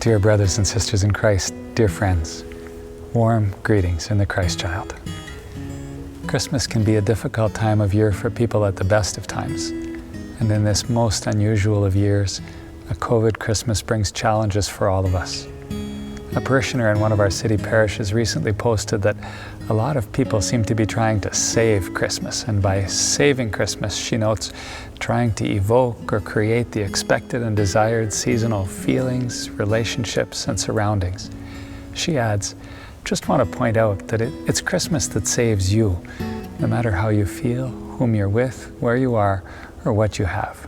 Dear brothers and sisters in Christ, dear friends, warm greetings in the Christ child. Christmas can be a difficult time of year for people at the best of times. And in this most unusual of years, a COVID Christmas brings challenges for all of us. A parishioner in one of our city parishes recently posted that a lot of people seem to be trying to save Christmas, and by saving Christmas, she notes, trying to evoke or create the expected and desired seasonal feelings, relationships, and surroundings. She adds, just want to point out that it's Christmas that saves you, no matter how you feel, whom you're with, where you are, or what you have.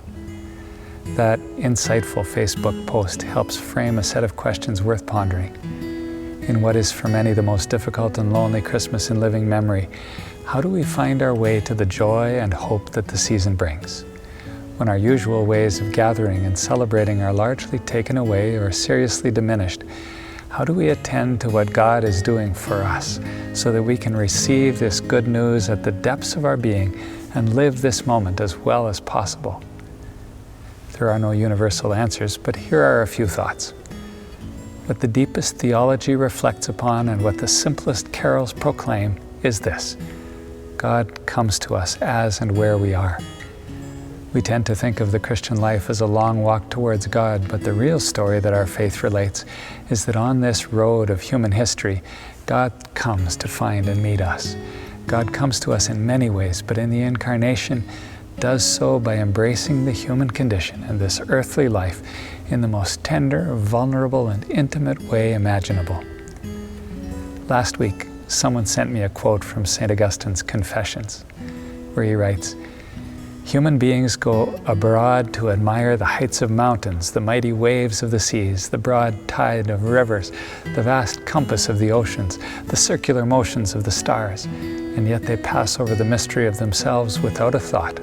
That insightful Facebook post helps frame a set of questions worth pondering. In what is for many the most difficult and lonely Christmas in living memory, how do we find our way to the joy and hope that the season brings? When our usual ways of gathering and celebrating are largely taken away or seriously diminished, how do we attend to what God is doing for us so that we can receive this good news at the depths of our being and live this moment as well as possible? There are no universal answers, but here are a few thoughts. What the deepest theology reflects upon and what the simplest carols proclaim is this: God comes to us as and where we are. We tend to think of the Christian life as a long walk towards God, but the real story that our faith relates is that on this road of human history, God comes to find and meet us. God comes to us in many ways, but in the Incarnation, does so by embracing the human condition and this earthly life in the most tender, vulnerable, and intimate way imaginable. Last week, someone sent me a quote from St. Augustine's Confessions, where he writes, "Human beings go abroad to admire the heights of mountains, the mighty waves of the seas, the broad tide of rivers, the vast compass of the oceans, the circular motions of the stars, and yet they pass over the mystery of themselves without a thought.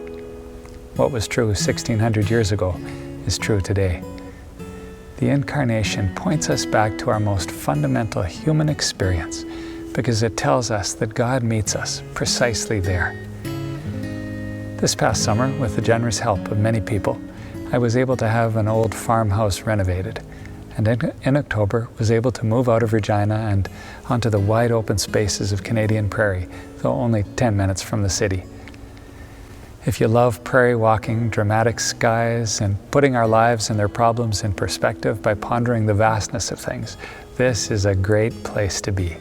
What was true 1600 years ago is true today." The Incarnation points us back to our most fundamental human experience because it tells us that God meets us precisely there. This past summer, with the generous help of many people, I was able to have an old farmhouse renovated, and in October was able to move out of Regina and onto the wide open spaces of Canadian Prairie, though only 10 minutes from the city. If you love prairie walking, dramatic skies, and putting our lives and their problems in perspective by pondering the vastness of things, this is a great place to be.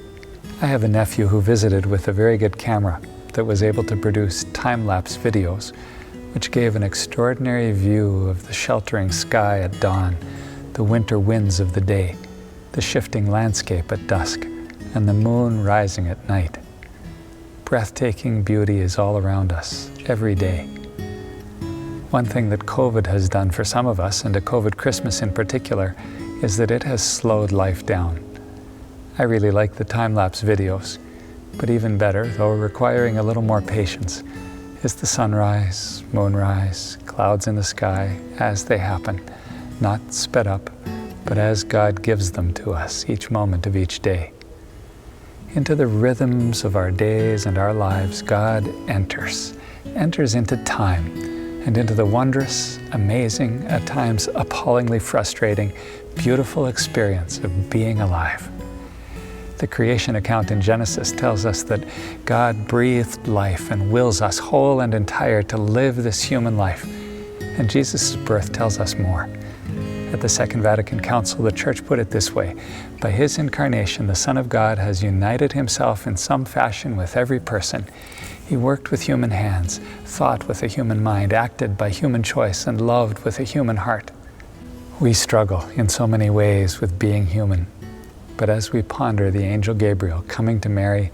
I have a nephew who visited with a very good camera that was able to produce time-lapse videos, which gave an extraordinary view of the sheltering sky at dawn, the winter winds of the day, the shifting landscape at dusk, and the moon rising at night. Breathtaking beauty is all around us, every day. One thing that COVID has done for some of us, and a COVID Christmas in particular, is that it has slowed life down. I really like the time-lapse videos, but even better, though requiring a little more patience, is the sunrise, moonrise, clouds in the sky as they happen, not sped up, but as God gives them to us each moment of each day. Into the rhythms of our days and our lives, God enters into time and into the wondrous, amazing, at times appallingly frustrating, beautiful experience of being alive. The creation account in Genesis tells us that God breathed life and wills us whole and entire to live this human life. And Jesus' birth tells us more. At the Second Vatican Council, the Church put it this way: by His incarnation, the Son of God has united Himself in some fashion with every person. He worked with human hands, thought with a human mind, acted by human choice, and loved with a human heart. We struggle in so many ways with being human. But as we ponder the angel Gabriel coming to Mary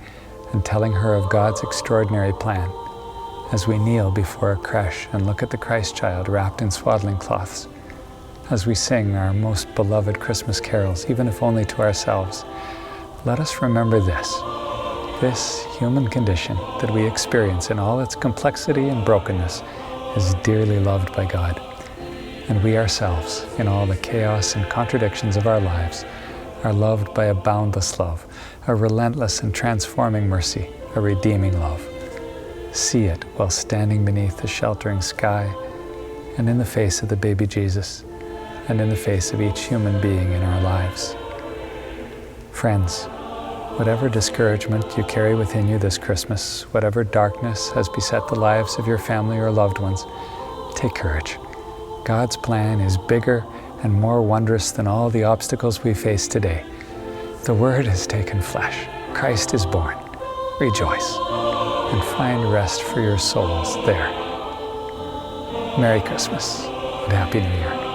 and telling her of God's extraordinary plan, as we kneel before a creche and look at the Christ child wrapped in swaddling cloths, as we sing our most beloved Christmas carols, even if only to ourselves, let us remember this human condition that we experience in all its complexity and brokenness is dearly loved by God. And we ourselves, in all the chaos and contradictions of our lives, are loved by a boundless love, a relentless and transforming mercy, a redeeming love. See it while standing beneath the sheltering sky and in the face of the baby Jesus, and in the face of each human being in our lives. Friends, whatever discouragement you carry within you this Christmas, whatever darkness has beset the lives of your family or loved ones, take courage. God's plan is bigger and more wondrous than all the obstacles we face today. The Word has taken flesh. Christ is born. Rejoice and find rest for your souls there. Merry Christmas and Happy New Year.